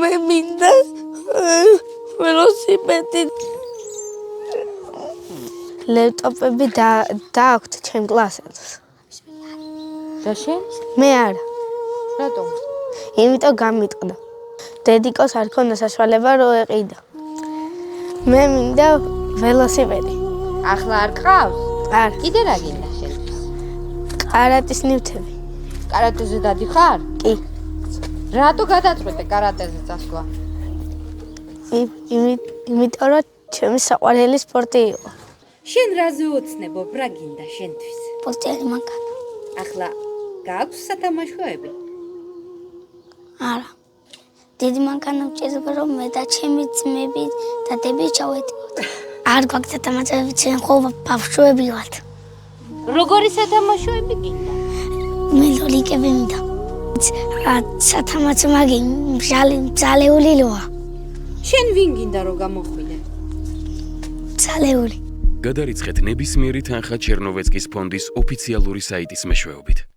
მე მინდა ველოსიპედი. ლეპტოპები დააქვთ ჩემ კლასელს. და შენ? მე არა. რატომ? იმიტომ გამიტყდა. დედიკოს არ ქონდა საშუალება რომ ეყიდა. მე მინდა ველოსიპედი. ახლა არ ყავს? არა. კიდე რა გინდა შენთვის? კარატის ნივთები. კარატეზე დადიხარ? კი. რატო გადაწყვეტე კარატეზე წასვლა? იმიტომ რომ ჩემი საყვარელი სპორტი იყო. შენ რაზე ოცნებობ, რა გინდა შენთვის? პოსტერი მანქანა. ახლა გაქვს სათამაშოები? არა. დიდი მანქანა მჭირდება რომ მე და ჩემი ძმები და დები ჩავედიოთ. არ გვაქვს სათამაშოები, ჩვენ ხო ბავშვები ვართ. როგორი სათამაშოები გინდა? მე ლოლიკები მინდა. სათამაშო მაგი მძალეული ლოა. შენ ვინ გინდა რომ გამოხვიდე? მძალეული. გადარიცხეთ ნებისმიერი თანხა ჩერნოვეცკის ფონდის ოფიციალური საიტის მეშვეობით.